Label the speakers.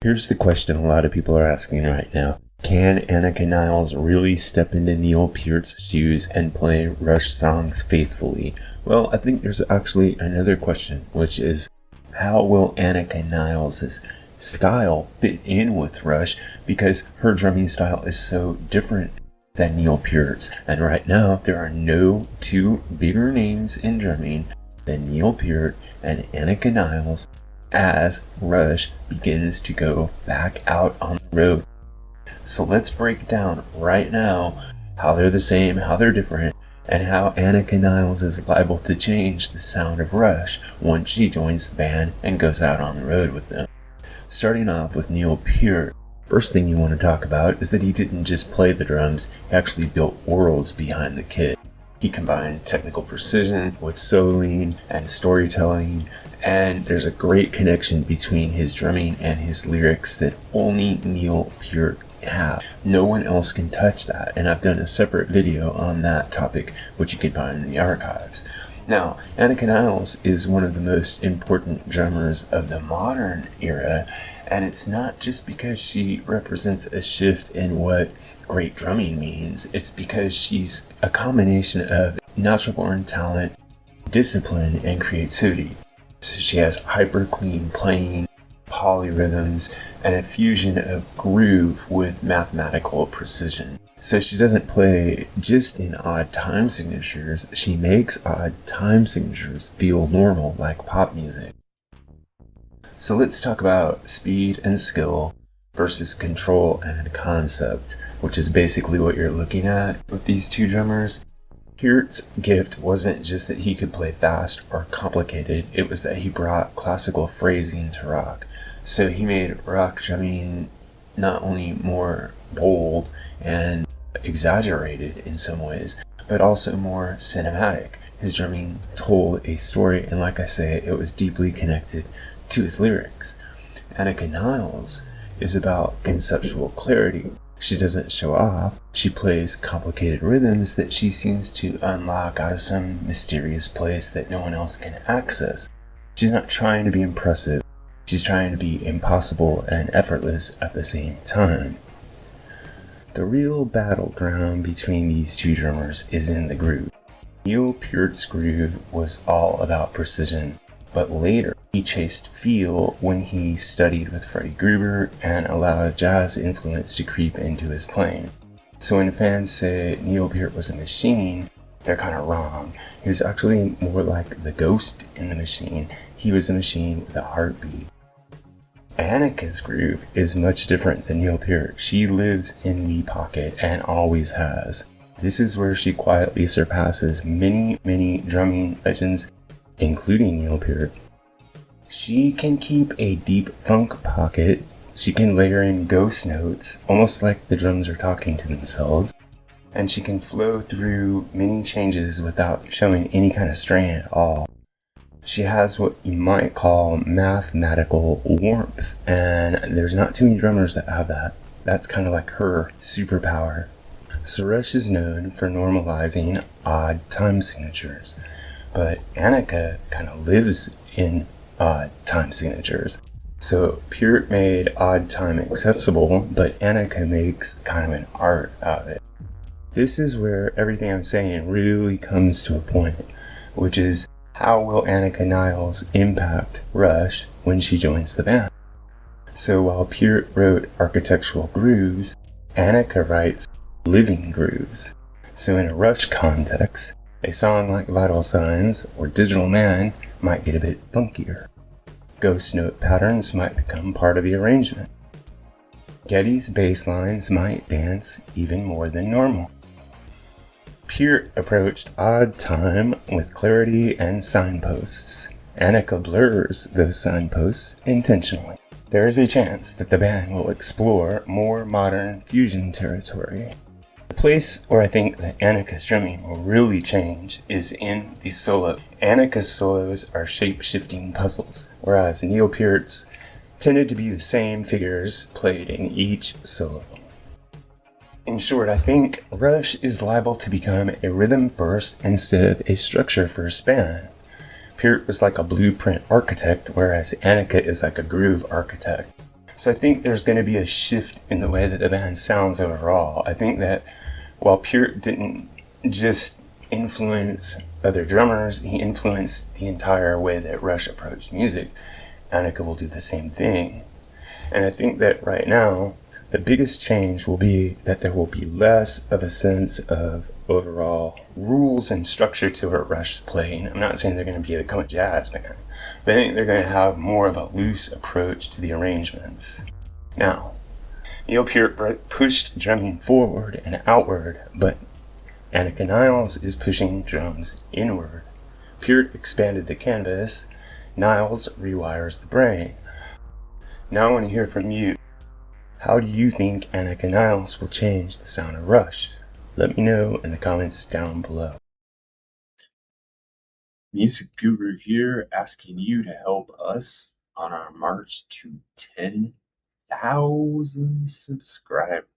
Speaker 1: Here's the question a lot of people are asking right now. Can Anika Nilles really step into Neil Peart's shoes and play Rush songs faithfully? Well, I think there's actually another question, which is, how will Anika Nilles' style fit in with Rush? Because her drumming style is so different than Neil Peart's. And right now, there are no two bigger names in drumming than Neil Peart and Anika Nilles as Rush begins to go back out on the road. So let's break down right now how they're the same, how they're different, and how Anika Nilles is liable to change the sound of Rush once she joins the band and goes out on the road with them. Starting off with Neil Peart, first thing you want to talk about is that he didn't just play the drums, he actually built worlds behind the kit. He combined technical precision with soloing and storytelling, and there's a great connection between his drumming and his lyrics that only Neil Peart have. No one else can touch that, and I've done a separate video on that topic, which you can find in the archives. Now, Anika Nilles is one of the most important drummers of the modern era, and it's not just because she represents a shift in what great drumming means. It's because she's a combination of natural-born talent, discipline, and creativity. So she has hyper clean playing, polyrhythms, and a fusion of groove with mathematical precision. So she doesn't play just in odd time signatures, she makes odd time signatures feel normal like pop music. So let's talk about speed and skill versus control and concept, which is basically what you're looking at with these two drummers. Peart's gift wasn't just that he could play fast or complicated, it was that he brought classical phrasing to rock. So he made rock drumming not only more bold and exaggerated in some ways, but also more cinematic. His drumming told a story, and like I say, it was deeply connected to his lyrics. Anika Nilles is about conceptual clarity. She doesn't show off, she plays complicated rhythms that she seems to unlock out of some mysterious place that no one else can access. She's not trying to be impressive, she's trying to be impossible and effortless at the same time. The real battleground between these two drummers is in the groove. Neil Peart's groove was all about precision, but later he chased feel when he studied with Freddie Gruber and allowed jazz influence to creep into his playing. So when fans say Neil Peart was a machine, they're kind of wrong. He was actually more like the ghost in the machine. He was a machine with a heartbeat. Anika's groove is much different than Neil Peart. She lives in the pocket and always has. This is where she quietly surpasses many drumming legends, including Neil Peart. She can keep a deep funk pocket, she can layer in ghost notes, almost like the drums are talking to themselves, and she can flow through many changes without showing any kind of strain at all. She has what you might call mathematical warmth, and there's not too many drummers that have that. That's kind of like her superpower. So Rush is known for normalizing odd time signatures, but Anika kind of lives in odd time signatures. So Peart made odd time accessible, but Anika makes kind of an art out of it. This is where everything I'm saying really comes to a point, which is, how will Anika Nilles impact Rush when she joins the band? So while Peart wrote architectural grooves, Anika writes living grooves. So in a Rush context, a song like Vital Signs or Digital Man might get a bit funkier. Ghost note patterns might become part of the arrangement. Geddy's bass lines might dance even more than normal. Peart approached odd time with clarity and signposts. Anika blurs those signposts intentionally. There is a chance that the band will explore more modern fusion territory. The place where I think that Anika's drumming will really change is in the solo. Anika's solos are shape-shifting puzzles, whereas Neil Peart's tended to be the same figures played in each solo. In short, I think Rush is liable to become a rhythm-first instead of a structure-first band. Peart was like a blueprint architect, whereas Anika is like a groove architect. So I think there's going to be a shift in the way that the band sounds overall. I think that while Peart didn't just influence other drummers, he influenced the entire way that Rush approached music. Anika will do the same thing. And I think that right now, the biggest change will be that there will be less of a sense of overall rules and structure to what Rush playing. I'm not saying they're going to become a jazz band, but I think they're going to have more of a loose approach to the arrangements. Now, Neil Peart pushed drumming forward and outward, but Anika Nilles is pushing drums inward. Peart expanded the canvas, Nilles rewires the brain. Now I want to hear from you. How do you think Anika Nilles will change the sound of Rush? Let me know in the comments down below.
Speaker 2: MusicGuru here, asking you to help us on our march to 10,000 subscribers.